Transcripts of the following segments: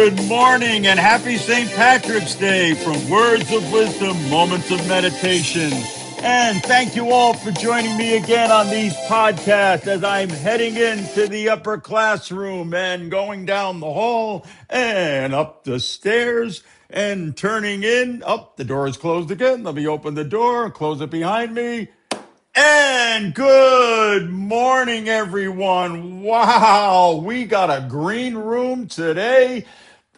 Good morning and happy St. Patrick's Day from Words of Wisdom, Moments of Meditation. And thank you all for joining me again on these podcasts as I'm heading into the upper classroom and going down the hall and up the stairs and turning in. Up, the door is closed again. Let me open the door, close it behind me. And good morning, everyone. Wow, we got a green room today.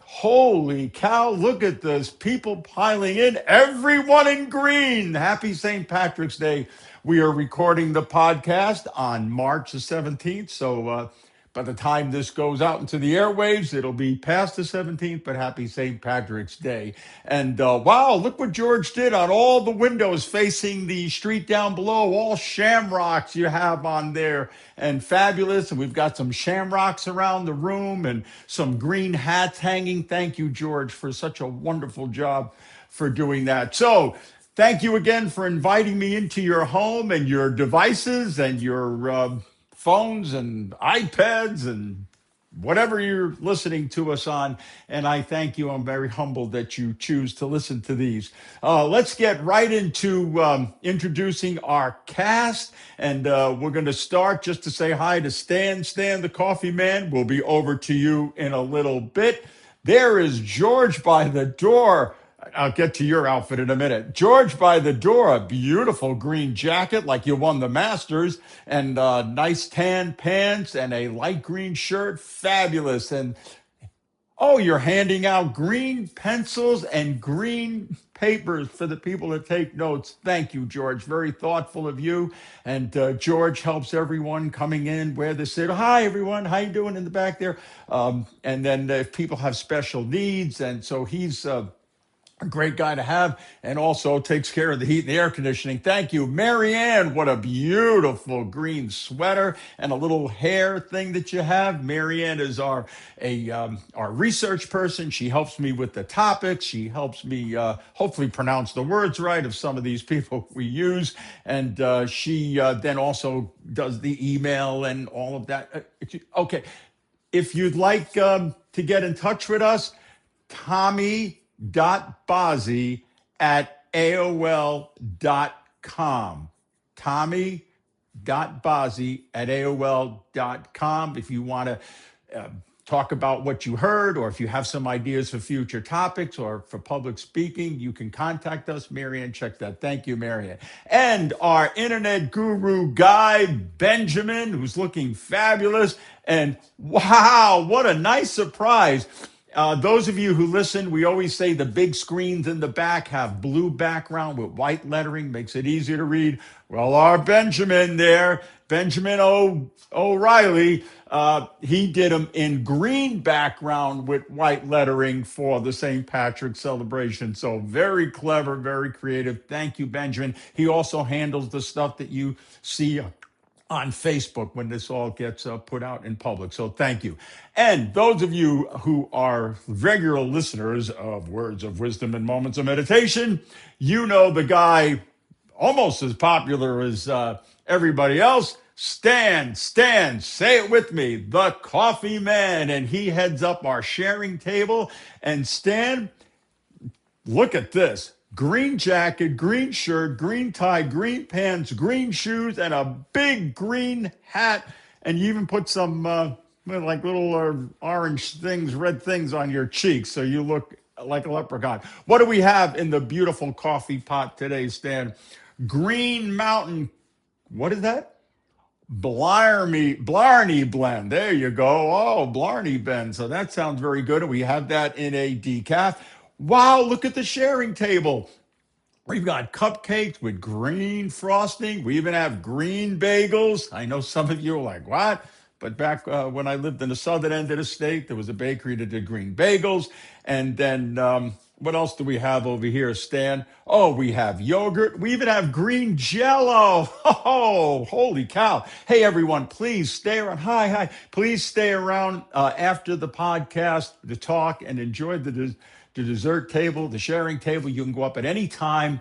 Holy cow, look at this. People piling in, everyone in green. Happy St. Patrick's Day. We are recording the podcast on March the 17th. So by the time this goes out into the airwaves, it'll be past the 17th, but happy St. Patrick's Day. And wow, look what George did on all the windows facing the street down below, all shamrocks you have on there, and fabulous. And we've got some shamrocks around the room and some green hats hanging. Thank you, George, for such a wonderful job for doing that. So thank you again for inviting me into your home and your devices and your phones and iPads and whatever you're listening to us on. And I thank you. I'm very humbled that you choose to listen to these. Let's get right into introducing our cast. And we're going to start just to say hi to Stan. Stan, the coffee man, will be over to you in a little bit. There is George by the door. I'll get to your outfit in a minute. George by the door, a beautiful green jacket like you won the Masters, and nice tan pants and a light green shirt. Fabulous. And oh, you're handing out green pencils and green papers for the people to take notes. Thank you, George. Very thoughtful of you. And George helps everyone coming in where they sit. Hi, everyone. How you doing in the back there? And then if people have special needs, and so he's a great guy to have, and also takes care of the heat and the air conditioning. Thank you. Marianne, what a beautiful green sweater and a little hair thing that you have. Marianne is our research person. She helps me with the topics. She helps me hopefully pronounce the words right of some of these people we use. And she then also does the email and all of that. Okay. If you'd like to get in touch with us, Tommy.Bozzi at AOL.com. Tommy.Bozzi at AOL.com. If you want to talk about what you heard, or if you have some ideas for future topics or for public speaking, you can contact us. Marianne, check that. Thank you, Marianne. And our internet guru guy, Benjamin, who's looking fabulous. And wow, what a nice surprise. Those of you who listen, we always say the big screens in the back have blue background with white lettering, makes it easier to read. Well, our Benjamin there, Benjamin O'Reilly, he did them in green background with white lettering for the St. Patrick celebration. So very clever, very creative. Thank you, Benjamin. He also handles the stuff that you see on Facebook when this all gets put out in public. So thank you. And those of you who are regular listeners of Words of Wisdom and Moments of Meditation, you know the guy almost as popular as everybody else, Stan, say it with me, the coffee man. And he heads up our sharing table. And Stan, look at this. Green jacket, green shirt, green tie, green pants, green shoes, and a big green hat. And you even put some like little orange things, red things on your cheeks, so you look like a leprechaun. What do we have in the beautiful coffee pot today, Stan? Green Mountain, what is that? Blarney blend. There you go. Oh, Blarney blend. So that sounds very good. And we have that in a decaf. Wow, look at the sharing table. We've got cupcakes with green frosting. We even have green bagels. I know some of you are like, what? But back when I lived in the southern end of the state, there was a bakery that did green bagels. And then what else do we have over here, Stan? Oh, we have yogurt. We even have green Jello. Oh, holy cow. Hey, everyone, please stay around. Hi. Please stay around after the podcast to talk and enjoy the dessert table, the sharing table. You can go up at any time.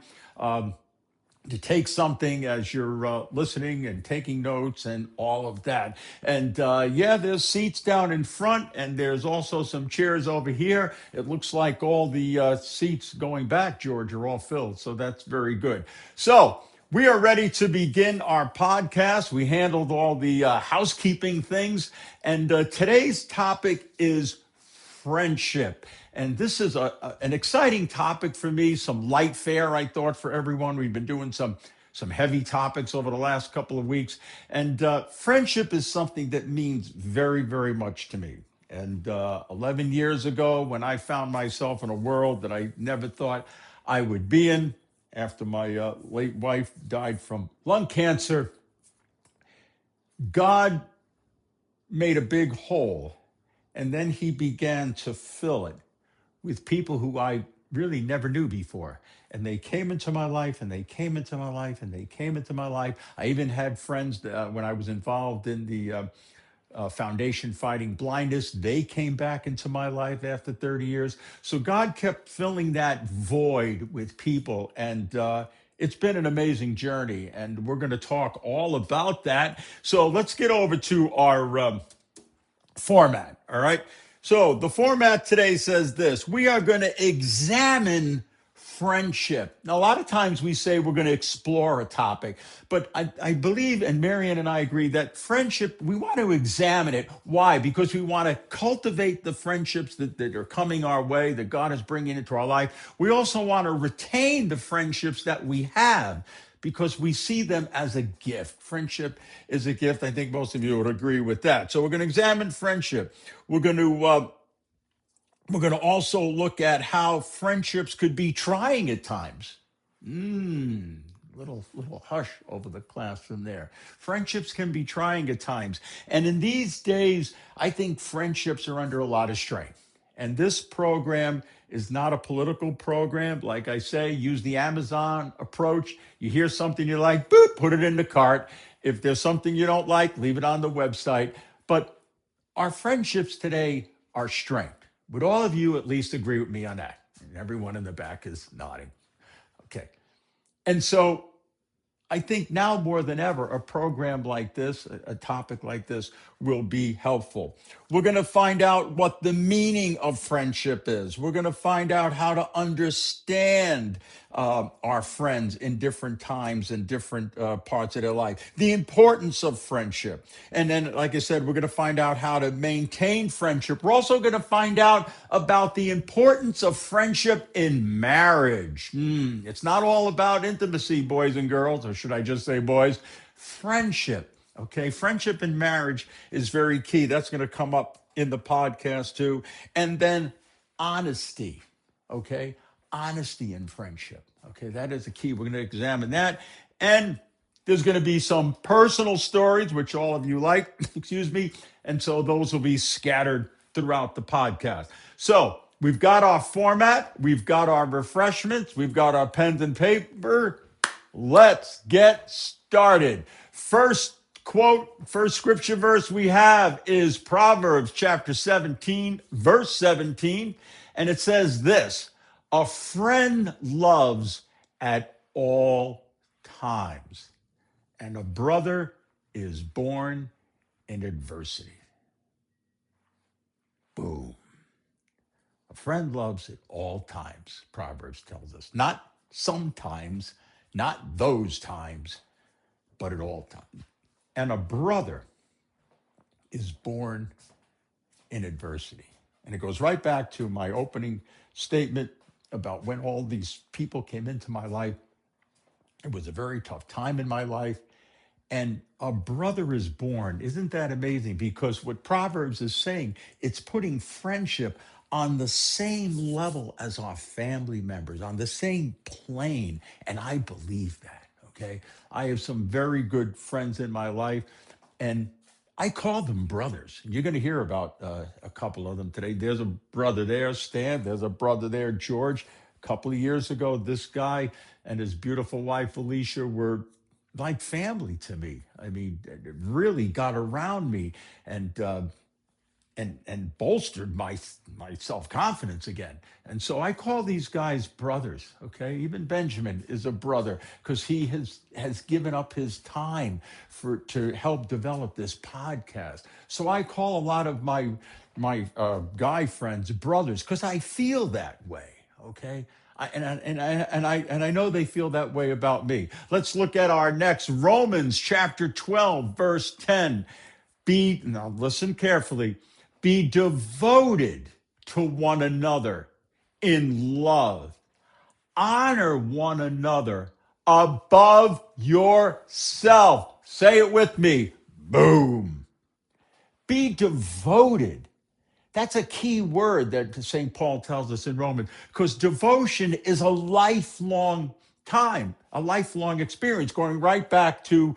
to take something as you're listening and taking notes and all of that. And yeah, there's seats down in front, and there's also some chairs over here. It looks like all the seats going back, George, are all filled. So that's very good. So we are ready to begin our podcast. We handled all the housekeeping things. And today's topic is friendship. And this is an exciting topic for me, some light fare, I thought, for everyone. We've been doing some heavy topics over the last couple of weeks. And friendship is something that means very, very much to me. And 11 years ago, when I found myself in a world that I never thought I would be in, after my late wife died from lung cancer, God made a big hole, and then he began to fill it with people who I really never knew before. And they came into my life, and they came into my life, and they came into my life. I even had friends when I was involved in the Foundation Fighting Blindness. They came back into my life after 30 years. So God kept filling that void with people. And it's been an amazing journey. And we're going to talk all about that. So let's get over to our format. All right. So the format today says this: we are going to examine friendship. Now, a lot of times we say we're going to explore a topic, but I believe, and Marianne and I agree, that friendship, we want to examine it. Why? Because we want to cultivate the friendships that are coming our way, that God is bringing into our life. We also want to retain the friendships that we have, because we see them as a gift. Friendship is a gift. I think most of you would agree with that. So we're going to examine friendship. We're going to also look at how friendships could be trying at times. Little hush over the classroom there. Friendships can be trying at times. And in these days, I think friendships are under a lot of strain. And this program is not a political program. Like I say, use the Amazon approach. You hear something you like, boop, put it in the cart. If there's something you don't like, leave it on the website. But our friendships today are strained. Would all of you at least agree with me on that? And everyone in the back is nodding. Okay. And so I think now more than ever, a program like this, a topic like this, will be helpful. We're going to find out what the meaning of friendship is. We're going to find out how to understand our friends in different times and different parts of their life, the importance of friendship. And then, like I said, we're going to find out how to maintain friendship. We're also going to find out about the importance of friendship in marriage. It's not all about intimacy, boys and girls, or should I just say boys? Friendship. Okay, friendship in marriage is very key. That's going to come up in the podcast too. And then honesty. Okay, honesty in friendship. Okay, that is the key. We're going to examine that. And there's going to be some personal stories, which all of you like, excuse me. And so those will be scattered throughout the podcast. So we've got our format, we've got our refreshments, we've got our pens and paper. Let's get started. First quote, first scripture verse we have is Proverbs chapter 17, verse 17. And it says this: a friend loves at all times, and a brother is born in adversity. Boom. A friend loves at all times, Proverbs tells us. Not sometimes, not those times, but at all times. And a brother is born in adversity. And it goes right back to my opening statement about when all these people came into my life. It was a very tough time in my life. And a brother is born. Isn't that amazing? Because what Proverbs is saying, it's putting friendship on the same level as our family members, on the same plane. And I believe that, okay? I have some very good friends in my life, and I call them brothers. And you're going to hear about a couple of them today. There's a brother there, Stan. There's a brother there, George. A couple of years ago, this guy and his beautiful wife, Alicia, were like family to me. I mean, it really got around me. And and bolstered my self-confidence again. And so I call these guys brothers. Okay, even Benjamin is a brother because he has given up his time to help develop this podcast. So I call a lot of my guy friends brothers because I feel that way. Okay. And I know they feel that way about me. Let's look at our next Romans chapter 12, verse 10. Now listen carefully. Be devoted to one another in love. Honor one another above yourself. Say it with me. Boom. Be devoted. That's a key word that St. Paul tells us in Romans, because devotion is a lifelong time, a lifelong experience, going right back to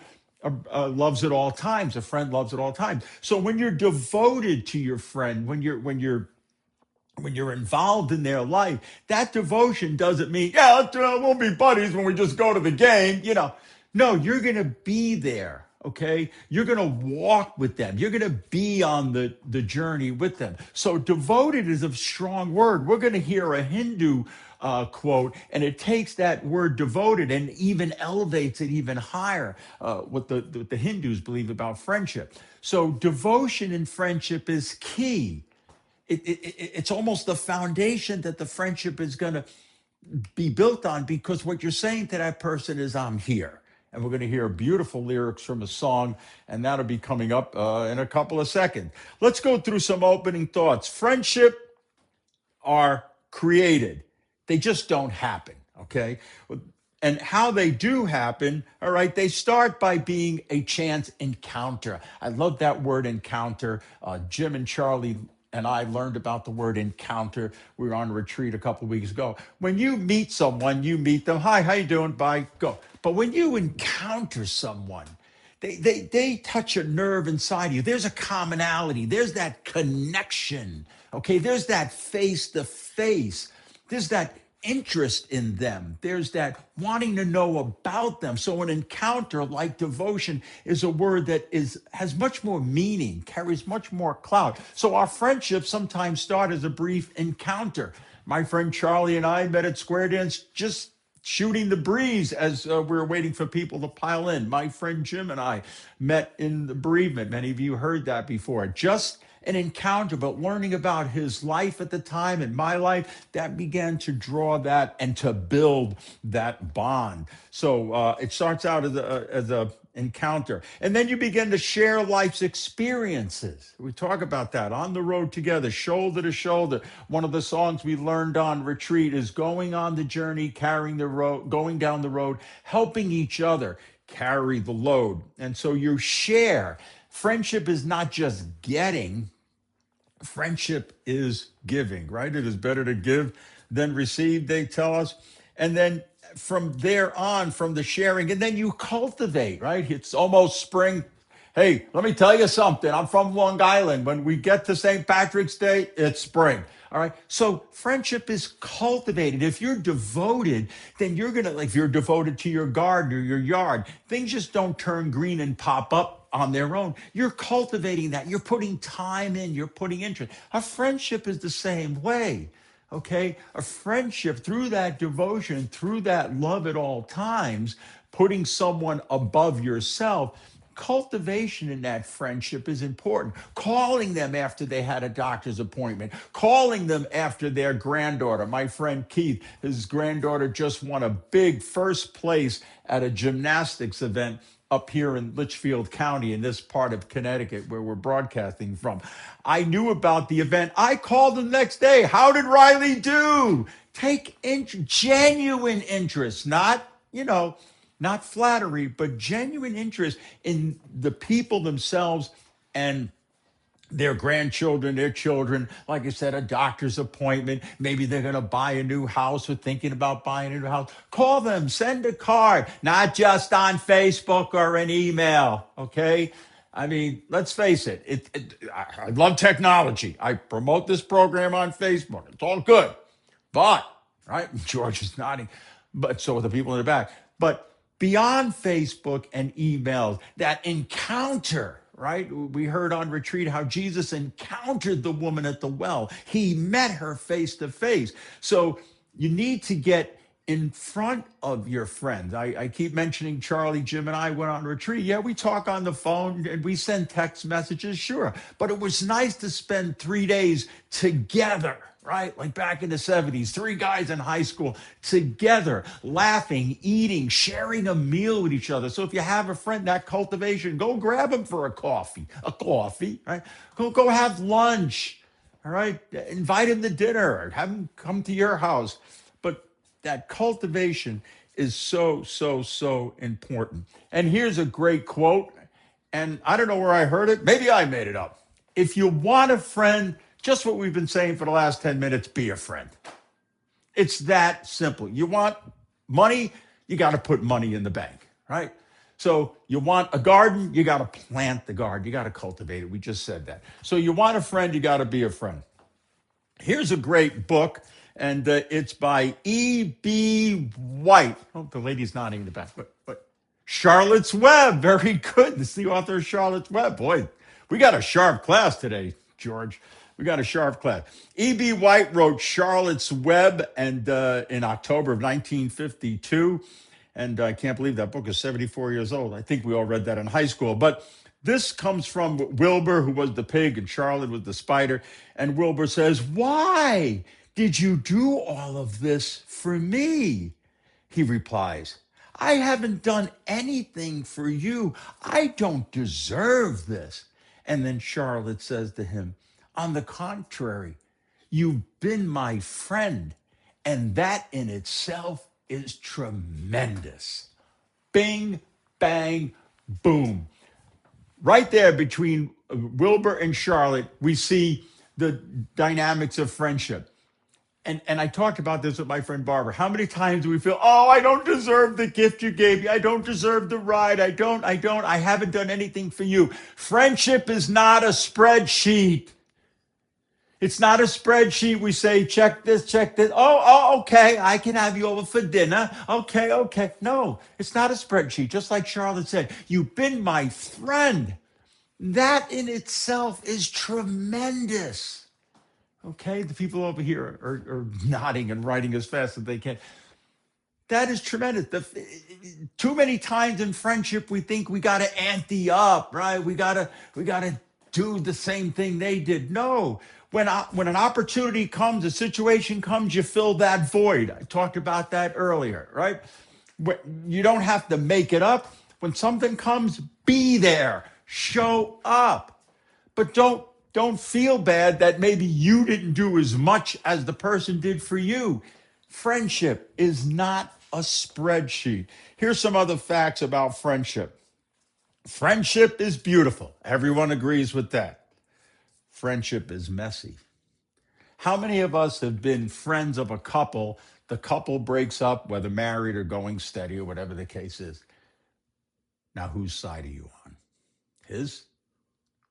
loves at all times. A friend loves at all times. So when you're devoted to your friend, when you're involved in their life, that devotion doesn't mean, we'll be buddies when we just go to the game. No, you're going to be there. Okay. You're going to walk with them. You're going to be on the journey with them. So devoted is a strong word. We're going to hear a Hindu quote, and it takes that word devoted and even elevates it even higher, what the Hindus believe about friendship. So devotion in friendship is key. It's almost the foundation that the friendship is going to be built on, because what you're saying to that person is, I'm here. And we're going to hear beautiful lyrics from a song, and that'll be coming up in a couple of seconds. Let's go through some opening thoughts. Friendship are created. They just don't happen, okay? And how they do happen, all right, they start by being a chance encounter. I love that word encounter. Jim and Charlie and I learned about the word encounter. We were on a retreat a couple of weeks ago. When you meet someone, you meet them. Hi, how you doing? Bye, go. But when you encounter someone, they touch a nerve inside you. There's a commonality. There's that connection. Okay, there's that face to face. There's that interest in them. There's that wanting to know about them. So an encounter, like devotion, is a word that has much more meaning, carries much more clout. So our friendships sometimes start as a brief encounter. My friend Charlie and I met at Square Dance just shooting the breeze as we were waiting for people to pile in. My friend Jim and I met in the bereavement. Many of you heard that before. Just an encounter, but learning about his life at the time and my life, that began to draw that and to build that bond. So it starts out as a encounter. And then you begin to share life's experiences. We talk about that on the road together, shoulder to shoulder. One of the songs we learned on retreat is going on the journey, carrying the road, going down the road, helping each other carry the load. And so you share. Friendship is not just getting. Friendship is giving, right? It is better to give than receive, they tell us. And then from there on, from the sharing, and then you cultivate, right? It's almost spring. Hey, let me tell you something. I'm from Long Island. When we get to St. Patrick's Day, it's spring. All right. So friendship is cultivated. If you're devoted, then you're going to, like, if you're devoted to your garden or your yard, things just don't turn green and pop up on their own. You're cultivating that. You're putting time in. You're putting interest. A friendship is the same way. Okay. A friendship, through that devotion, through that love at all times, putting someone above yourself, cultivation in that friendship is important. Calling them after they had a doctor's appointment, calling them after their granddaughter. My friend Keith, his granddaughter just won a big first place at a gymnastics event up here in Litchfield County in this part of Connecticut where we're broadcasting from. I knew about the event. I called the next day. How did Riley do? Take genuine interest, not flattery, but genuine interest in the people themselves and their grandchildren, their children. Like I said, a doctor's appointment. Maybe they're going to buy a new house or thinking about buying a new house. Call them, send a card, not just on Facebook or an email. Okay. I mean, let's face it. I love technology. I promote this program on Facebook. It's all good. But, right, George is nodding, but so are the people in the back. But beyond Facebook and emails, that encounter, right? We heard on retreat how Jesus encountered the woman at the well. He met her face to face. So you need to get in front of your friends. I keep mentioning Charlie, Jim, and I went on retreat. Yeah, we talk on the phone and we send text messages, sure. But it was nice to spend 3 days together, right? Like back in the 70s, 3 guys in high school together, laughing, eating, sharing a meal with each other. So if you have a friend, that cultivation, go grab him for a coffee, right? Go have lunch, all right? Invite him to dinner, have him come to your house. But that cultivation is so, so, so important. And here's a great quote, and I don't know where I heard it. Maybe I made it up. If you want a friend, just what we've been saying for the last 10 minutes, be a friend. It's that simple. You want money, you got to put money in the bank, right? So you want a garden, you got to plant the garden. You got to cultivate it. We just said that. So you want a friend, you got to be a friend. Here's a great book, and it's by E.B. White. Oh, the lady's nodding in the back, but Charlotte's Web. Very good. It's the author of Charlotte's Web. Boy, we got a sharp class today, George. We got a sharp class. E.B. White wrote Charlotte's Web and in October of 1952. And I can't believe that book is 74 years old. I think we all read that in high school. But this comes from Wilbur, who was the pig, and Charlotte was the spider. And Wilbur says, "Why did you do all of this for me?" He replies, "I haven't done anything for you. I don't deserve this." And then Charlotte says to him, "On the contrary, you've been my friend, and that in itself is tremendous." Bing, bang, boom. Right there between Wilbur and Charlotte, we see the dynamics of friendship. And I talked about this with my friend Barbara. How many times do we feel, oh, I don't deserve the gift you gave me. I don't deserve the ride. I haven't done anything for you. Friendship is not a spreadsheet. It's not a spreadsheet. We say, check this, check this. Oh, okay. I can have you over for dinner. Okay. No, it's not a spreadsheet. Just like Charlotte said, you've been my friend. That in itself is tremendous. Okay, the people over here are nodding and writing as fast as they can. That is tremendous. Too many times in friendship, we think we got to ante up, right? We gotta do the same thing they did. No, when an opportunity comes, a situation comes, you fill that void. I talked about that earlier, right? You don't have to make it up. When something comes, be there, show up, but don't feel bad that maybe you didn't do as much as the person did for you. Friendship is not a spreadsheet. Here's some other facts about friendship. Friendship is beautiful. Everyone agrees with that. Friendship is messy. How many of us have been friends of a couple? The couple breaks up, whether married or going steady or whatever the case is. Now, whose side are you on? His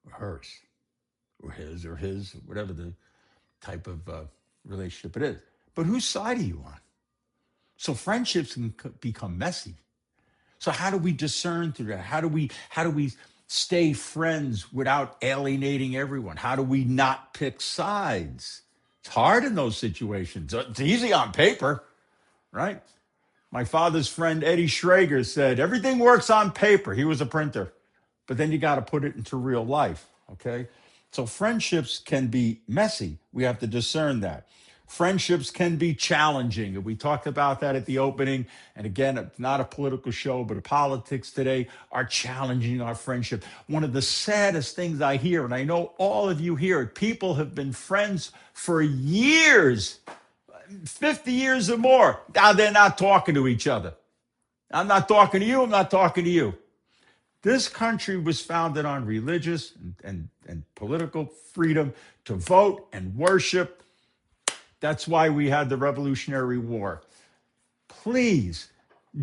or hers? Or his, whatever the type of relationship it is. But whose side are you on? So friendships can become messy. So how do we discern through that? How do we stay friends without alienating everyone? How do we not pick sides? It's hard in those situations. It's easy on paper, right? My father's friend Eddie Schrager said, everything works on paper. He was a printer. But then you got to put it into real life, okay? So friendships can be messy. We have to discern that. Friendships can be challenging. We talked about that at the opening. And again, it's not a political show, but politics today are challenging our friendship. One of the saddest things I hear, and I know all of you hear it, people have been friends for years, 50 years or more. Now they're not talking to each other. I'm not talking to you. I'm not talking to you. This country was founded on religious and political freedom to vote and worship. That's why we had the Revolutionary War. Please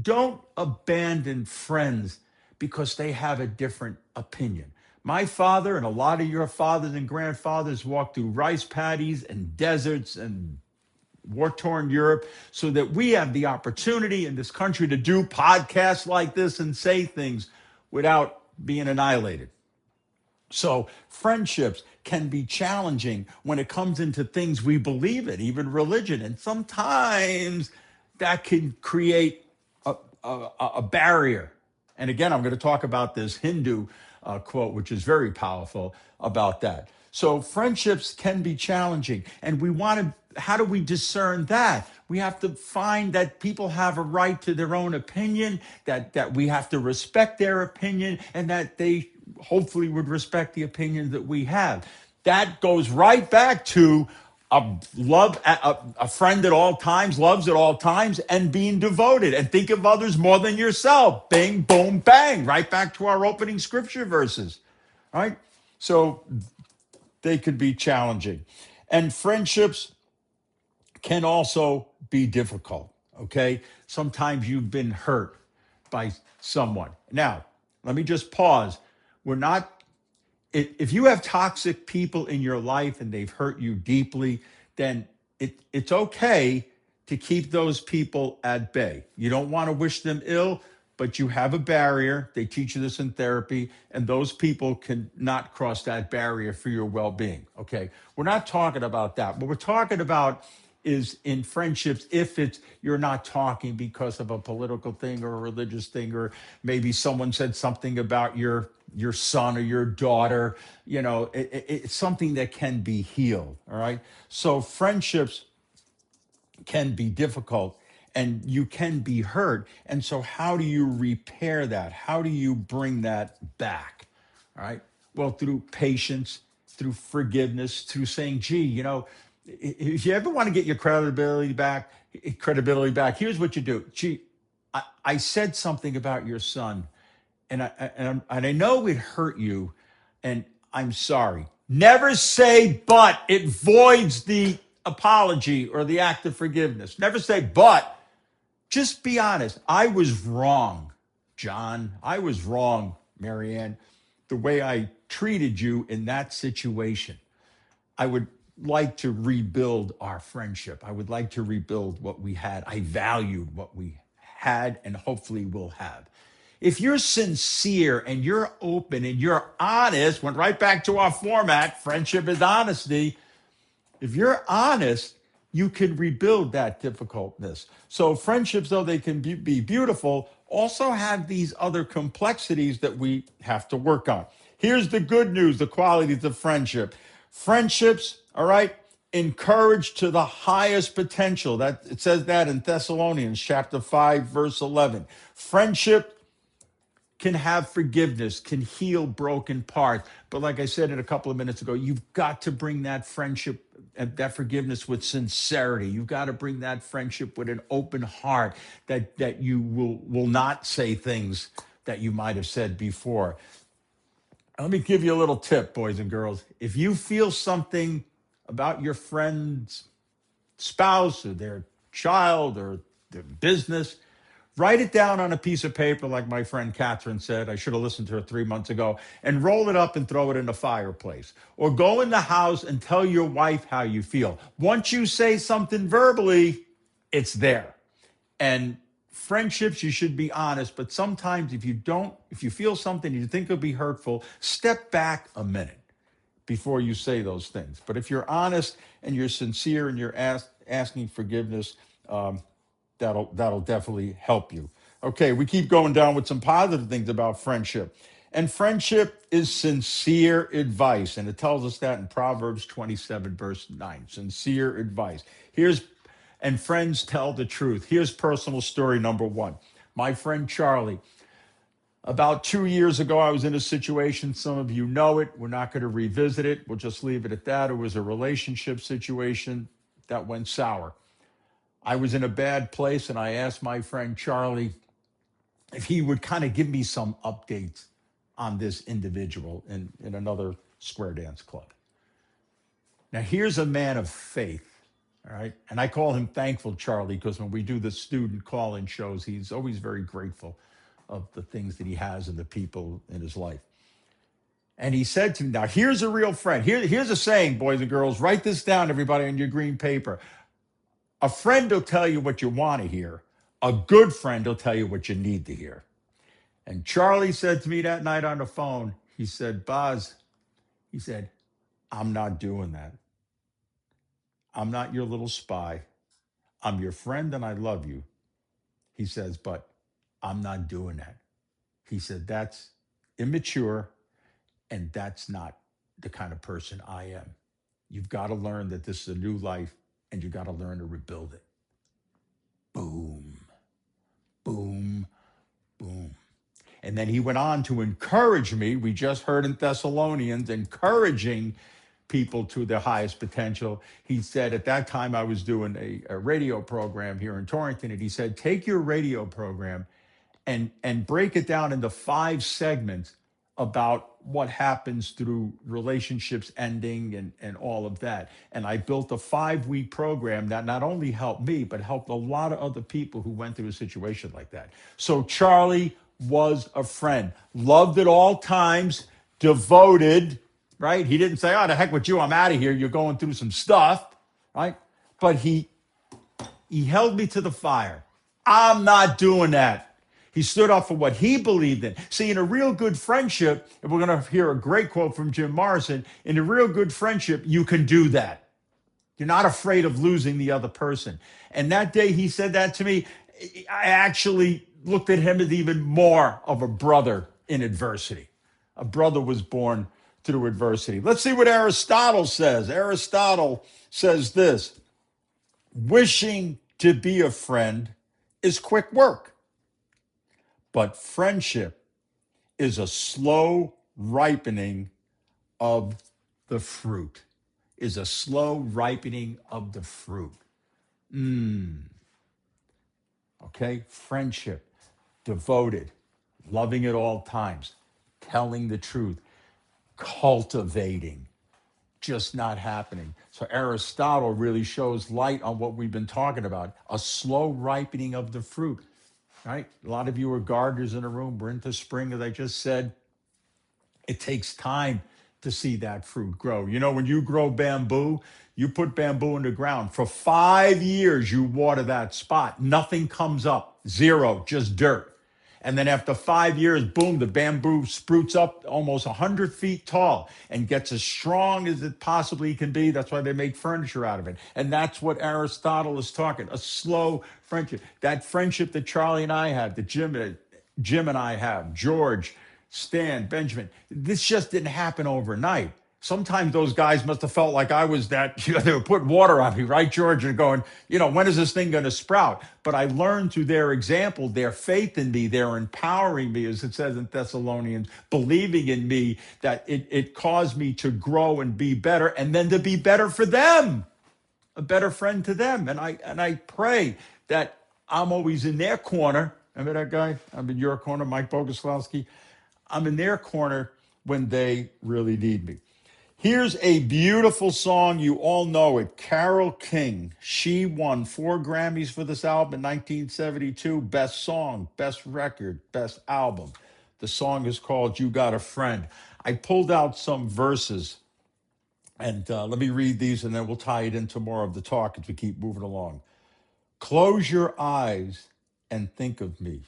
don't abandon friends because they have a different opinion. My father and a lot of your fathers and grandfathers walked through rice paddies and deserts and war-torn Europe so that we have the opportunity in this country to do podcasts like this and say things without being annihilated. So friendships can be challenging when it comes into things we believe in, even religion. And sometimes that can create a barrier. And again, I'm going to talk about this Hindu quote, which is very powerful about that. So friendships can be challenging. And we want to, how do we discern that? We have to find that people have a right to their own opinion, that we have to respect their opinion, and that they hopefully would respect the opinion that we have. That goes right back to a friend at all times, loves at all times, and being devoted, and think of others more than yourself. Bing, boom, bang. Right back to our opening scripture verses. Right? So they could be challenging. And friendships can also be difficult. Okay? Sometimes you've been hurt by someone. Now, let me just pause. We're not if you have toxic people in your life and they've hurt you deeply, then it's okay to keep those people at bay. You don't want to wish them ill, but you have a barrier. They teach you this in therapy, and those people can not cross that barrier for your well-being. Okay, we're not talking about that. What we're talking about is in friendships, if it's you're not talking because of a political thing or a religious thing, or maybe someone said something about your son or your daughter, it's something that can be healed. All right, so friendships can be difficult and you can be hurt. And so how do you repair that? How do you bring that back? All right. Well, through patience, through forgiveness, through saying, gee, if you ever want to get your credibility back, here's what you do. Gee, I said something about your son, and I know it hurt you, and I'm sorry. Never say but. It voids the apology or the act of forgiveness. Never say but. Just be honest. I was wrong, John. I was wrong, Marianne, the way I treated you in that situation. I would like to rebuild our friendship. I would like to rebuild what we had. I valued what we had and hopefully will have. If you're sincere and you're open and you're honest, went right back to our format, friendship is honesty. If you're honest, you can rebuild that difficultness. So friendships, though they can be beautiful, also have these other complexities that we have to work on. Here's the good news, the qualities of friendship. Friendships, all right, encouraged to the highest potential. That it says that in Thessalonians chapter 5, verse 11. Friendship can have forgiveness, can heal broken parts. But like I said a couple of minutes ago, you've got to bring that friendship and that forgiveness with sincerity. You've got to bring that friendship with an open heart, that you will not say things that you might have said before. Let me give you a little tip, boys and girls. If you feel something about your friend's spouse or their child or their business, write it down on a piece of paper, like my friend Catherine said. I should have listened to her 3 months ago, and roll it up and throw it in the fireplace. Or go in the house and tell your wife how you feel. Once you say something verbally, it's there. And friendships, you should be honest, but sometimes if you feel something you think will be hurtful, step back a minute before you say those things. But if you're honest and you're sincere and you're asking forgiveness, that'll definitely help you. Okay, we keep going down with some positive things about friendship. And friendship is sincere advice. And it tells us that in Proverbs 27, verse 9. Sincere advice. And friends tell the truth. Here's personal story number one. My friend Charlie, about 2 years ago, I was in a situation. Some of you know it. We're not going to revisit it. We'll just leave it at that. It was a relationship situation that went sour. I was in a bad place, and I asked my friend Charlie if he would kind of give me some updates on this individual in another square dance club. Now, here's a man of faith, all right? And I call him Thankful Charlie because when we do the student call-in shows, he's always very grateful of the things that he has and the people in his life. And he said to me, now, here's a real friend. Here's a saying, boys and girls. Write this down, everybody, on your green paper. A friend will tell you what you want to hear. A good friend will tell you what you need to hear. And Charlie said to me that night on the phone, he said, Boz, He said, I'm not doing that. I'm not your little spy. I'm your friend and I love you. He says, but I'm not doing that. He said, that's immature and that's not the kind of person I am. You've got to learn that this is a new life and you got to learn to rebuild it. Boom, boom, boom. And then he went on to encourage me. We just heard in Thessalonians, encouraging people to their highest potential. He said at that time I was doing a radio program here in Torrington, and he said, take your radio program and break it down into 5 segments about what happens through relationships ending and all of that. And I built a 5-week program that not only helped me, but helped a lot of other people who went through a situation like that. So Charlie was a friend, loved at all times, devoted, right? He didn't say, oh, the heck with you, I'm out of here. You're going through some stuff, right? But he held me to the fire. I'm not doing that. He stood up for what he believed in. See, in a real good friendship, and we're going to hear a great quote from Jim Morrison, in a real good friendship, you can do that. You're not afraid of losing the other person. And that day he said that to me, I actually looked at him as even more of a brother in adversity. A brother was born through adversity. Let's see what Aristotle says. Aristotle says this: wishing to be a friend is quick work, but friendship is a slow ripening of the fruit. Is a slow ripening of the fruit. Okay, friendship, devoted, loving at all times, telling the truth, cultivating, just not happening. So Aristotle really shows light on what we've been talking about, a slow ripening of the fruit, right? A lot of you are gardeners in the room. We're into spring, as I just said. It takes time to see that fruit grow. You know, when you grow bamboo, you put bamboo in the ground. For 5 years, you water that spot. Nothing comes up, zero, just dirt. And then after 5 years, boom, the bamboo sprouts up almost 100 feet tall and gets as strong as it possibly can be. That's why they make furniture out of it. And that's what Aristotle is talking, a slow friendship. That friendship that Charlie and I have, that Jim and I have, George, Stan, Benjamin, this just didn't happen overnight. Sometimes those guys must have felt like I was that, they were putting water on me, right, George? And going, when is this thing going to sprout? But I learned through their example, their faith in me, their empowering me, as it says in Thessalonians, believing in me, that it caused me to grow and be better, and then to be better for them, a better friend to them. And I pray that I'm always in their corner. Remember that guy? I'm in your corner, Mike Boguslawski. I'm in their corner when they really need me. Here's a beautiful song. You all know it. Carole King. She won 4 Grammys for this album in 1972. Best song, best record, best album. The song is called You Got a Friend. I pulled out some verses, and let me read these, and then we'll tie it into more of the talk as we keep moving along. Close your eyes and think of me,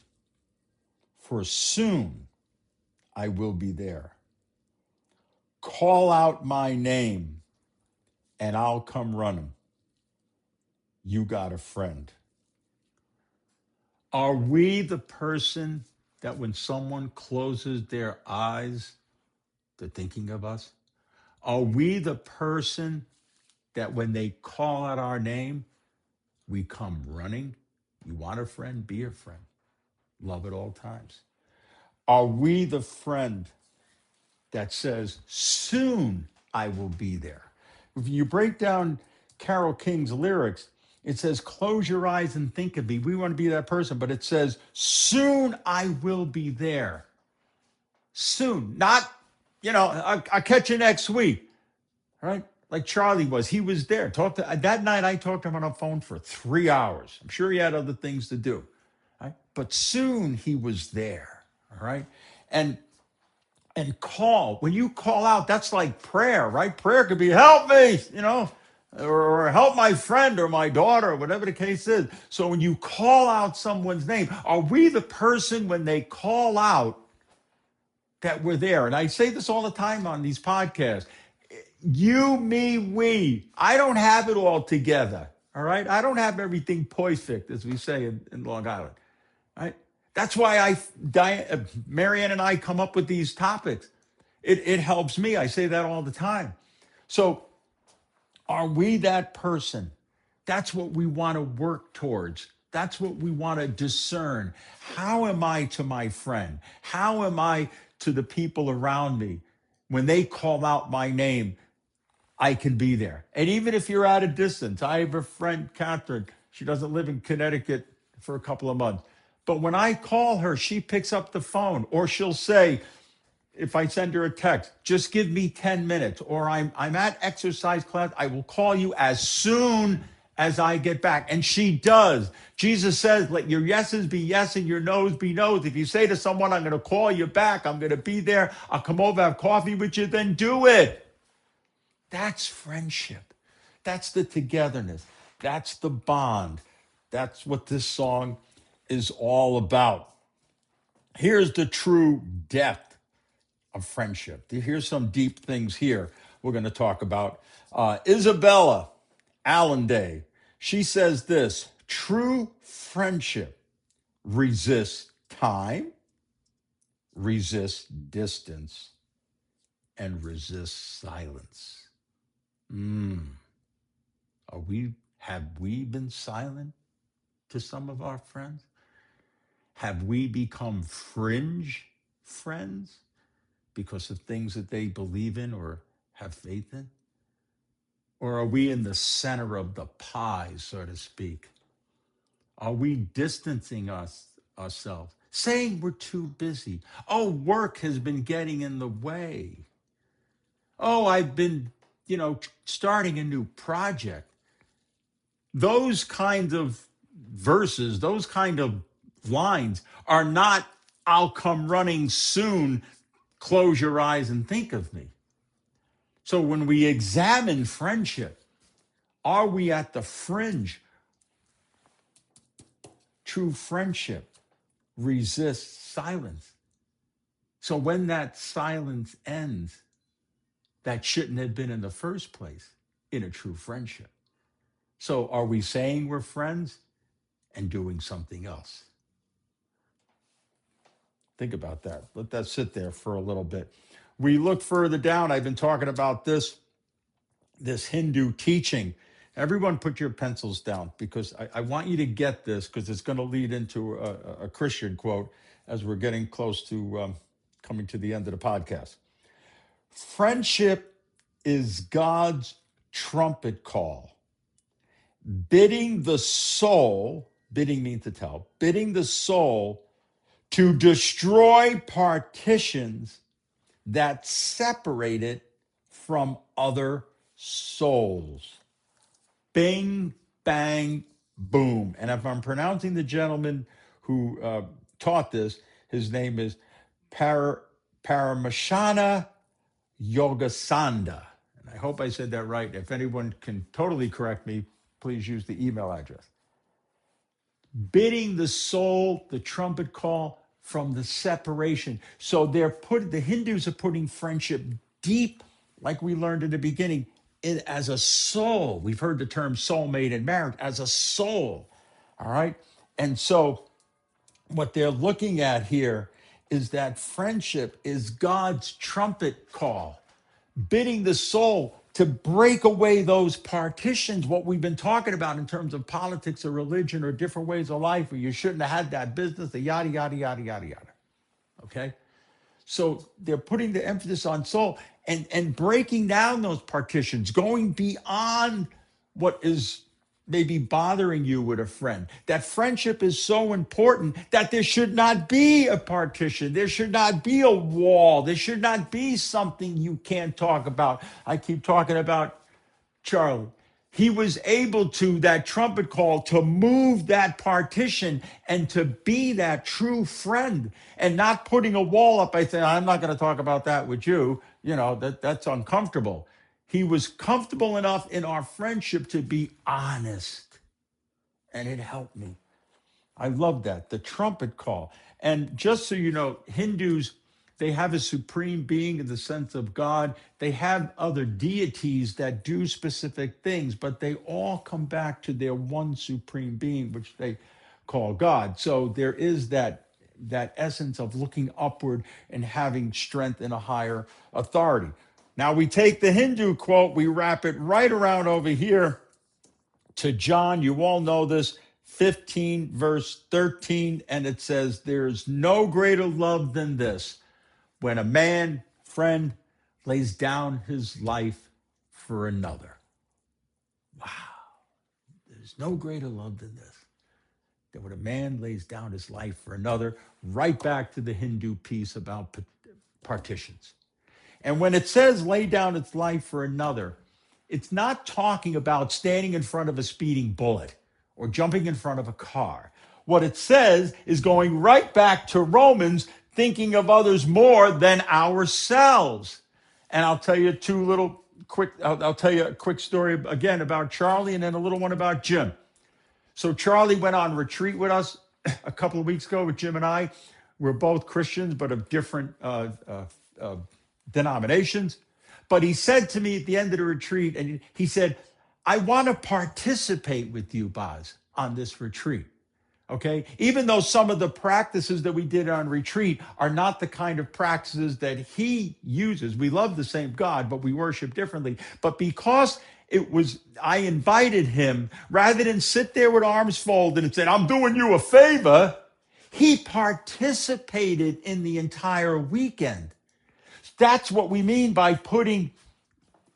for soon I will be there. Call out my name and I'll come running. You got a friend. Are we the person that when someone closes their eyes, they're thinking of us? Are we the person that when they call out our name, we come running? You want a friend? Be a friend. Love at all times. Are we the friend that says, soon I will be there? If you break down Carole King's lyrics, it says, close your eyes and think of me. We want to be that person, but it says, soon I will be there. Soon. Not, I'll catch you next week, right? Like Charlie was. He was there. That night I talked to him on the phone for 3 hours. I'm sure he had other things to do, right? But soon he was there, all right? And call. When you call out, that's like prayer, right? Prayer could be, help me, or help my friend or my daughter, or whatever the case is. So when you call out someone's name, are we the person when they call out that we're there. And I say this all the time on these podcasts. You, me, we. I don't have it all together. All right. I don't have everything perfect, as we say in Long Island. Right. That's why Marianne and I come up with these topics. It helps me. I say that all the time. So are we that person? That's what we want to work towards. That's what we want to discern. How am I to my friend? How am I to the people around me? When they call out my name, I can be there. And even if you're at a distance, I have a friend, Catherine. She doesn't live in Connecticut for a couple of months. But when I call her, she picks up the phone, or she'll say, if I send her a text, just give me 10 minutes, or I'm at exercise class. I will call you as soon as I get back. And she does. Jesus says, let your yeses be yes and your noes be noes. If you say to someone, I'm going to call you back, I'm going to be there, I'll come over, have coffee with you, then do it. That's friendship. That's the togetherness. That's the bond. That's what this song is all about. Here's the true depth of friendship. Here's some deep things here we're going to talk about. Isabella Allende, she says this: true friendship resists time, resists distance, and resists silence. Have we been silent to some of our friends? Have we become fringe friends because of things that they believe in or have faith in? Or are we in the center of the pie, so to speak? Are we distancing ourselves, saying we're too busy? Oh, work has been getting in the way. Oh, I've been, starting a new project. Those kinds of verses, those kind of lines are not, I'll come running soon, close your eyes and think of me. So when we examine friendship, are we at the fringe? True friendship resists silence. So when that silence ends, that shouldn't have been in the first place in a true friendship. So are we saying we're friends and doing something else? Think about that. Let that sit there for a little bit. We look further down. I've been talking about this Hindu teaching. Everyone put your pencils down, because I want you to get this, because it's going to lead into a Christian quote as we're getting close to coming to the end of the podcast. Friendship is God's trumpet call, bidding the soul, bidding means to tell, bidding the soul to destroy partitions that separate it from other souls. Bing, bang, boom. And if I'm pronouncing the gentleman who taught this, his name is Paramashana Yogasanda. And I hope I said that right. If anyone can totally correct me, please use the email address. Bidding the soul, the trumpet call, from the separation. So the Hindus are putting friendship deep, like we learned in the beginning, as a soul. We've heard the term soulmate and marriage, as a soul. All right. And so what they're looking at here is that friendship is God's trumpet call, bidding the soul to break away those partitions, what we've been talking about in terms of politics or religion or different ways of life, where you shouldn't have had that business, the yada, yada, yada, yada, yada. Okay? So they're putting the emphasis on soul and breaking down those partitions, going beyond what is maybe bothering you with a friend. That friendship is so important that there should not be a partition. There should not be a wall. There should not be something you can't talk about. I keep talking about Charlie. He was able to, that trumpet call, to move that partition and to be that true friend, and not putting a wall up by saying, I'm not going to talk about that with you. That's uncomfortable. He was comfortable enough in our friendship to be honest, and it helped me. I love that, the trumpet call. And just so you know, Hindus, They have a supreme being in the sense of God. They have other deities that do specific things, but they all come back to their one supreme being, which they call God. So there is that essence of looking upward and having strength in a higher authority. Now we take the Hindu quote, we wrap it right around over here to John. You all know this, 15 verse 13, and it says, "There's no greater love than this, when a man, friend, lays down his life for another." Wow. There's no greater love than this, that when a man lays down his life for another. Right back to the Hindu piece about partitions. And when it says lay down its life for another, it's not talking about standing in front of a speeding bullet or jumping in front of a car. What it says is going right back to Romans, thinking of others more than ourselves. And I'll tell you I'll tell you a quick story again about Charlie, and then a little one about Jim. So Charlie went on retreat with us a couple of weeks ago with Jim and I. We're both Christians, but of different denominations. But he said to me at the end of the retreat, and he said, "I want to participate with you, Boz, on this retreat." Okay? Even though some of the practices that we did on retreat are not the kind of practices that he uses. We love the same God, but we worship differently. But because I invited him, rather than sit there with arms folded and said, "I'm doing you a favor," he participated in the entire weekend. That's what we mean by putting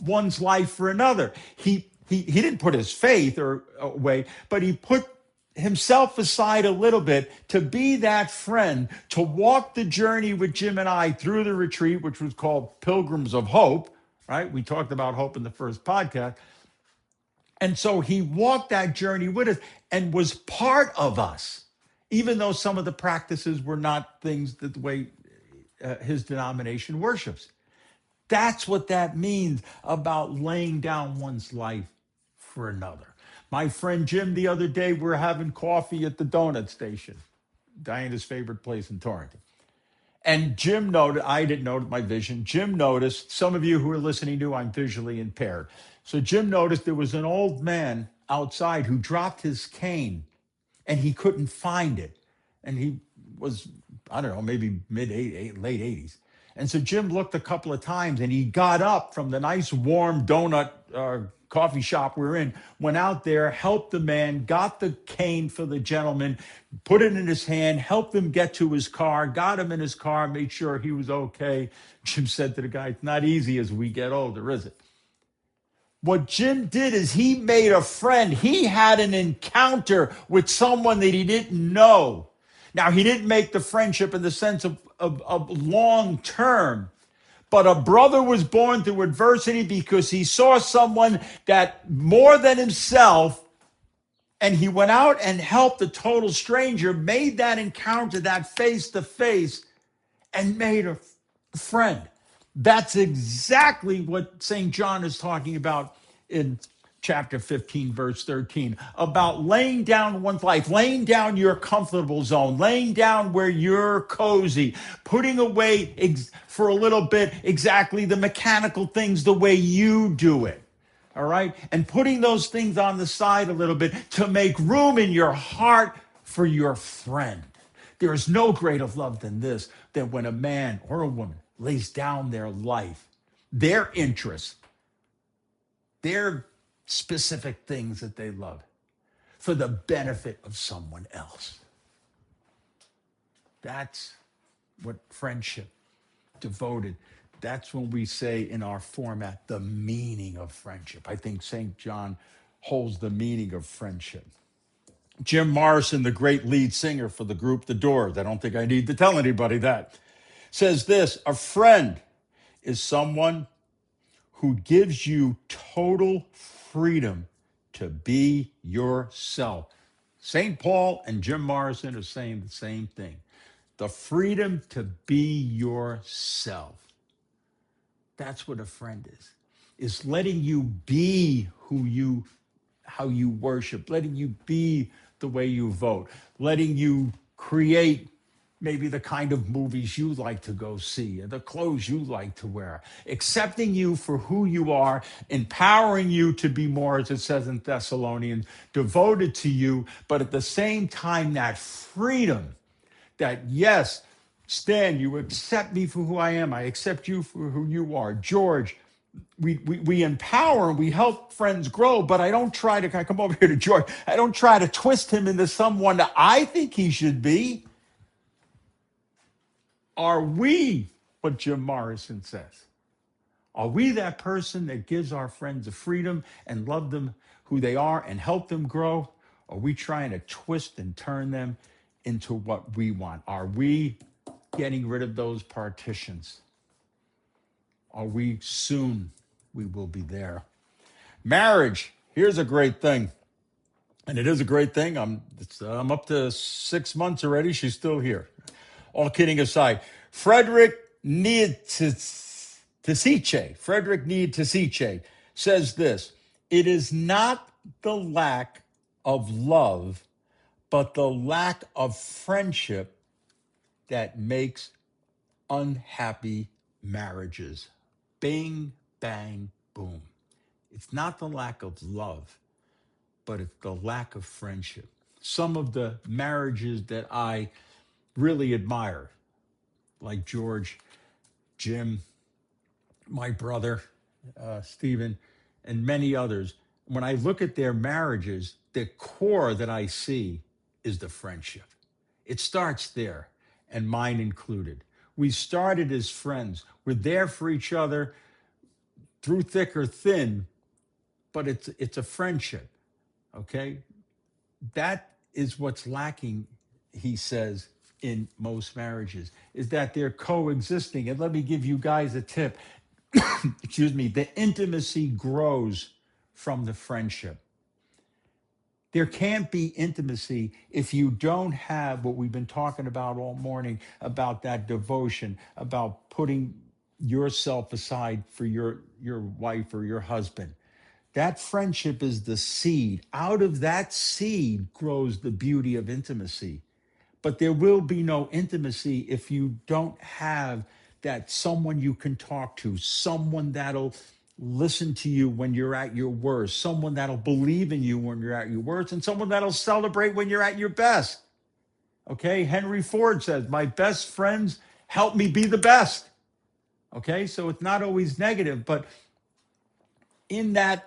one's life for another. He didn't put his faith away, but he put himself aside a little bit to be that friend, to walk the journey with Jim and I through the retreat, which was called Pilgrims of Hope, right? We talked about hope in the first podcast. And so he walked that journey with us and was part of us, even though some of the practices were not things that the way his denomination worships. That's what that means about laying down one's life for another. My friend Jim, the other day, we were having coffee at the donut station, Diana's favorite place in Torrington. And Jim noted, I didn't notice my vision. Jim noticed, some of you who are listening knew I'm visually impaired. So Jim noticed there was an old man outside who dropped his cane and he couldn't find it. And he was, I don't know, maybe late 80s. And so Jim looked a couple of times and he got up from the nice warm donut coffee shop we're in, went out there, helped the man, got the cane for the gentleman, put it in his hand, helped him get to his car, got him in his car, made sure he was okay. Jim said to the guy, "It's not easy as we get older, is it?" What Jim did is he made a friend. He had an encounter with someone that he didn't know. Now, he didn't make the friendship in the sense of long term, but a brother was born through adversity because he saw someone that more than himself, and he went out and helped a total stranger, made that encounter, that face to face, and made a friend. That's exactly what St. John is talking about in chapter 15, verse 13, about laying down one's life, laying down your comfortable zone, laying down where you're cozy, putting away for a little bit exactly the mechanical things the way you do it. All right? And putting those things on the side a little bit to make room in your heart for your friend. There is no greater love than this, than when a man or a woman lays down their life, their interests, their specific things that they love for the benefit of someone else. That's what friendship, devoted, that's when we say in our format, the meaning of friendship. I think St. John holds the meaning of friendship. Jim Morrison, the great lead singer for the group The Doors, I don't think I need to tell anybody that, says this: a friend is someone who gives you total freedom to be yourself. St. Paul and Jim Morrison are saying the same thing. The freedom to be yourself. That's what a friend is letting you be how you worship, letting you be the way you vote, letting you create maybe the kind of movies you like to go see, and the clothes you like to wear, accepting you for who you are, empowering you to be more, as it says in Thessalonians, devoted to you, but at the same time, that freedom that, yes, Stan, you accept me for who I am. I accept you for who you are. George, we empower and we help friends grow, but I don't try to, I come over here to George, I don't try to twist him into someone that I think he should be. Are we what Jim Morrison says? Are we that person that gives our friends the freedom and love them who they are and help them grow? Are we trying to twist and turn them into what we want? Are we getting rid of those partitions? Are we soon? We will be there. Marriage. Here's a great thing. And it is a great thing. I'm up to 6 months already. She's still here. All kidding aside, Frederick Nietzsche says this: it is not the lack of love, but the lack of friendship that makes unhappy marriages. Bing, bang, boom. It's not the lack of love, but it's the lack of friendship. Some of the marriages that I really admire, like George, Jim, my brother, Stephen, and many others, when I look at their marriages, the core that I see is the friendship. It starts there, and mine included. We started as friends. We're there for each other through thick or thin, but it's a friendship, okay? That is what's lacking, he says, in most marriages, is that they're coexisting. And let me give you guys a tip. Excuse me. The intimacy grows from the friendship. There can't be intimacy if you don't have what we've been talking about all morning, about that devotion, about putting yourself aside for your wife or your husband. That friendship is the seed. Out of that seed grows the beauty of intimacy. But there will be no intimacy if you don't have that someone you can talk to, someone that'll listen to you when you're at your worst, someone that'll believe in you when you're at your worst, and someone that'll celebrate when you're at your best. Okay? Henry Ford says, my best friends help me be the best. Okay? So it's not always negative, but in that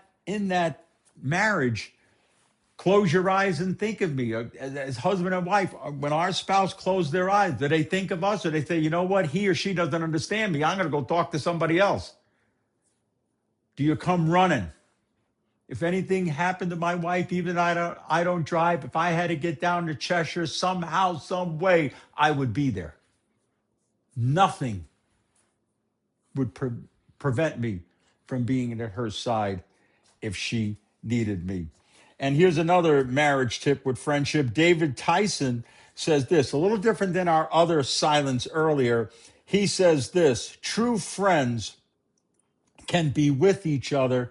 marriage, close your eyes and think of me. As husband and wife, when our spouse close their eyes, do they think of us, or they say, you know what, he or she doesn't understand me, I'm going to go talk to somebody else? Do you come running? If anything happened to my wife, even I don't drive, if I had to get down to Cheshire somehow, some way, I would be there. Nothing would prevent me from being at her side if she needed me. And here's another marriage tip with friendship. David Tyson says this, a little different than our other silence earlier. He says this: true friends can be with each other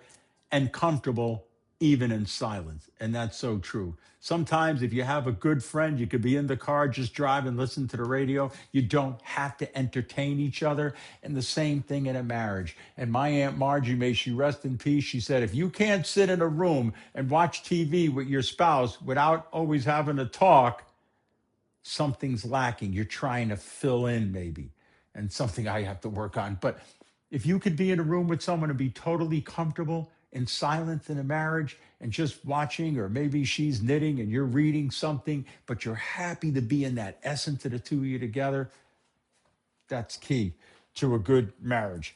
and comfortable even in silence. And that's so true. Sometimes if you have a good friend, you could be in the car, just drive and listen to the radio. You don't have to entertain each other. And the same thing in a marriage. And my Aunt Margie, may she rest in peace, she said, if you can't sit in a room and watch TV with your spouse without always having to talk, something's lacking. You're trying to fill in maybe, and something I have to work on. But if you could be in a room with someone and be totally comfortable in silence in a marriage and just watching, or maybe she's knitting and you're reading something, but you're happy to be in that essence of the two of you together, that's key to a good marriage.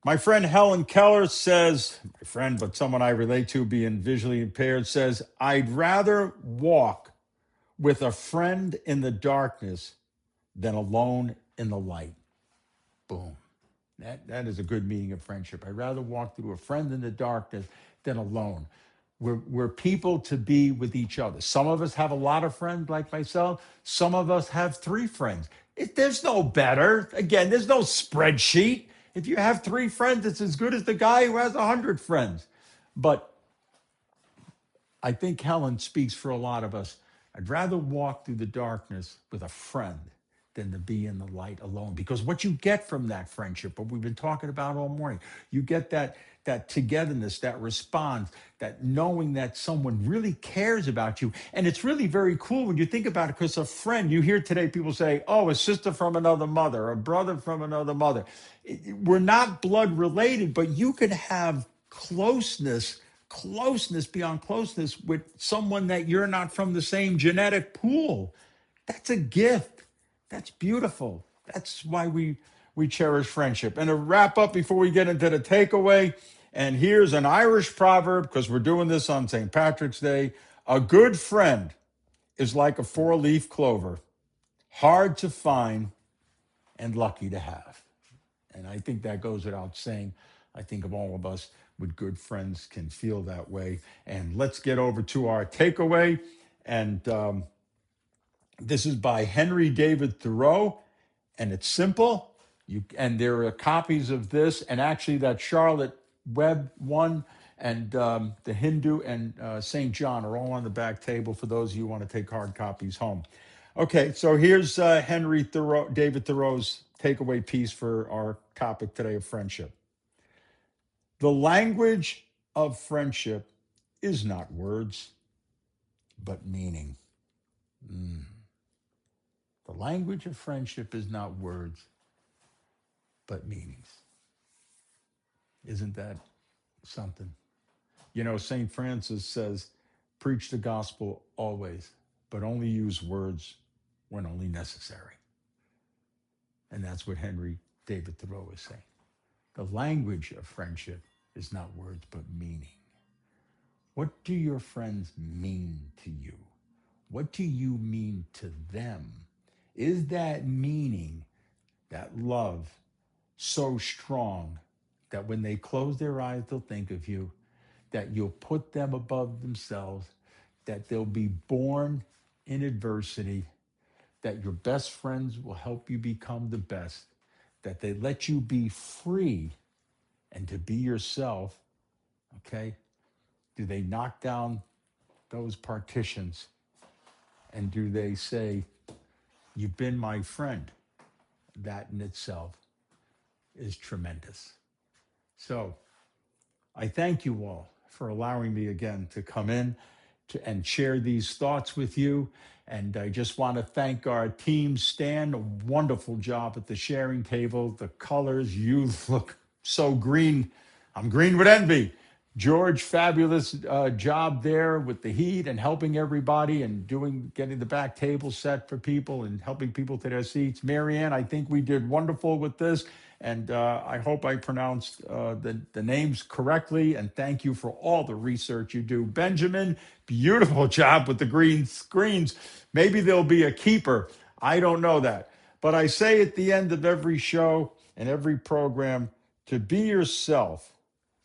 My friend Helen Keller says, my friend, but someone I relate to being visually impaired, says, I'd rather walk with a friend in the darkness than alone in the light. Boom. That is a good meaning of friendship. I'd rather walk through a friend in the darkness than alone. We're people to be with each other. Some of us have a lot of friends like myself. Some of us have 3 friends. There's no better. Again, there's no spreadsheet. If you have 3 friends, it's as good as the guy who has 100 friends. But I think Helen speaks for a lot of us. I'd rather walk through the darkness with a friend than to be in the light alone. Because what you get from that friendship, what we've been talking about all morning, you get that togetherness, that response, that knowing that someone really cares about you. And it's really very cool when you think about it, because a friend, you hear today people say, oh, a sister from another mother, a brother from another mother. We're not blood related, but you could have closeness beyond closeness with someone that you're not from the same genetic pool. That's a gift. That's beautiful. That's why we cherish friendship. And to wrap up before we get into the takeaway, and here's an Irish proverb, because we're doing this on St. Patrick's Day. A good friend is like a four-leaf clover, hard to find and lucky to have. And I think that goes without saying. I think of all of us with good friends can feel that way. And let's get over to our takeaway. And this is by Henry David Thoreau, and it's simple. And there are copies of this, and actually that Charlotte Webb one, and the Hindu and St. John are all on the back table for those of you who want to take hard copies home. Okay, so here's David Thoreau's takeaway piece for our topic today of friendship. The language of friendship is not words, but meaning. The language of friendship is not words, but meanings. Isn't that something? You know, St. Francis says, preach the gospel always, but only use words when only necessary. And that's what Henry David Thoreau is saying. The language of friendship is not words, but meaning. What do your friends mean to you? What do you mean to them? Is that meaning, that love, so strong that when they close their eyes, they'll think of you, that you'll put them above themselves, that they'll be born in adversity, that your best friends will help you become the best, that they let you be free and to be yourself, okay? Do they knock down those partitions, and do they say, you've been my friend? That in itself is tremendous. So I thank you all for allowing me again to come in and share these thoughts with you. And I just want to thank our team. Stan, a wonderful job at the sharing table. The colors, you look so green. I'm green with envy. George, fabulous job there with the heat and helping everybody and getting the back table set for people and helping people to their seats. Marianne, I think we did wonderful with this. And I hope I pronounced the names correctly. And thank you for all the research you do. Benjamin, beautiful job with the green screens. Maybe there'll be a keeper. I don't know that. But I say at the end of every show and every program to be yourself,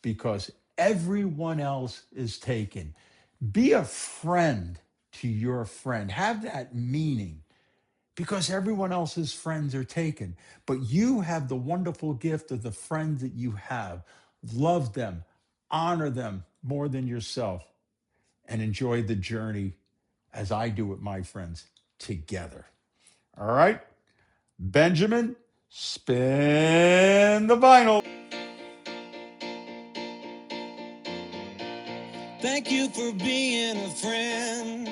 because everyone else is taken. Be a friend to your friend. Have that meaning, because everyone else's friends are taken. But you have the wonderful gift of the friends that you have. Love them, honor them more than yourself, and enjoy the journey as I do with my friends together. All right, Benjamin, spin the vinyl. Thank you for being a friend.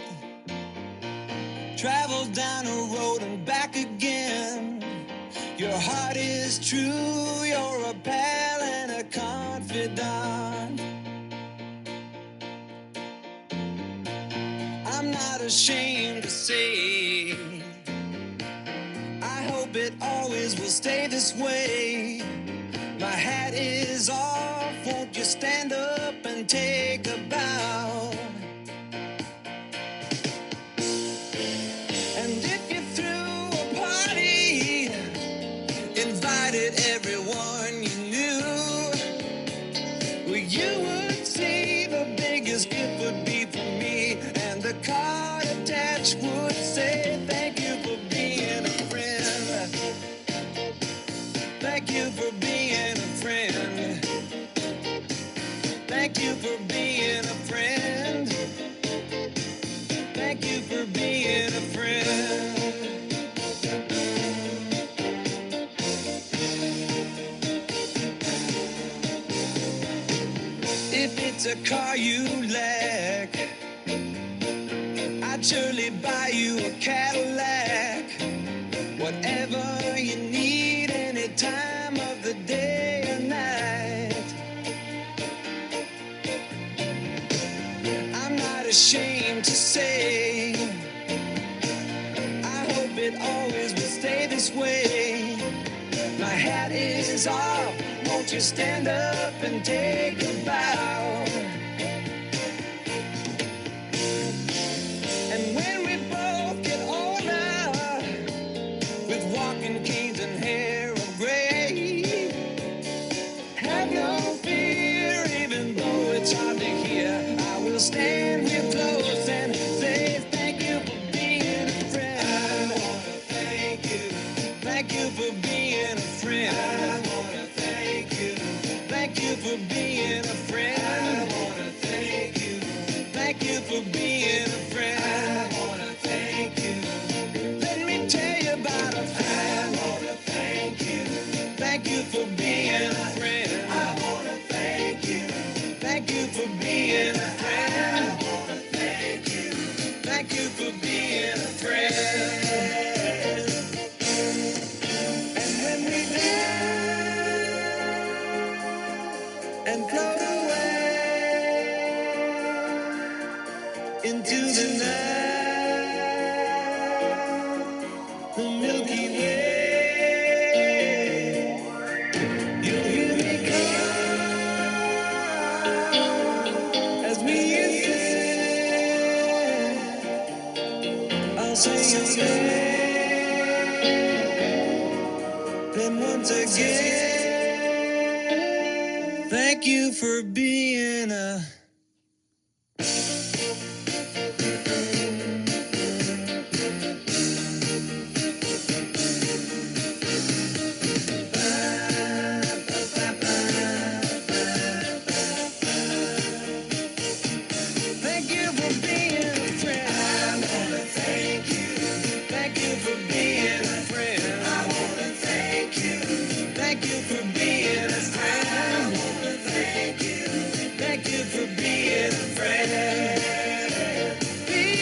Travel down a road and back again. Your heart is true, you're a pal and a confidant. I'm not ashamed to say, I hope it always will stay this way. My hat is off, won't you stand up and take a bow? And if you threw a party, invited everyone you knew, well, you would see the biggest gift would be from me, and the card attached would say, thank you for being a friend. Thank you for being a friend. Thank you for being a friend. Thank you for being a friend. car you lack. I'd surely buy you a Cadillac. Whatever you need, any time of the day or night. I'm not ashamed to say, I hope it always will stay this way. My hat is off, won't you stand up and take a bow? And when we both get older, with walking canes and hair of gray, have no fear, even though it's hard to hear. I will stand here close and say thank you for being a friend. I wanna thank you. Thank you for being a friend. I wanna thank you. Thank you for being a friend. I wanna thank you. Thank you for being a friend. I wanna thank you. Let me tell you about a friend. I wanna thank you. Thank you for being a friend. I wanna thank you. Thank you for being a friend. I wanna thank you. Thank you for being a friend. And when we die and float away into the night, the Milky Way, you'll hear me call as we ascend. I'll say your name, then once again, thank you for being a Thank you for being a friend. I wanna thank you. Thank you for being a friend. I wanna thank you. Thank you for being a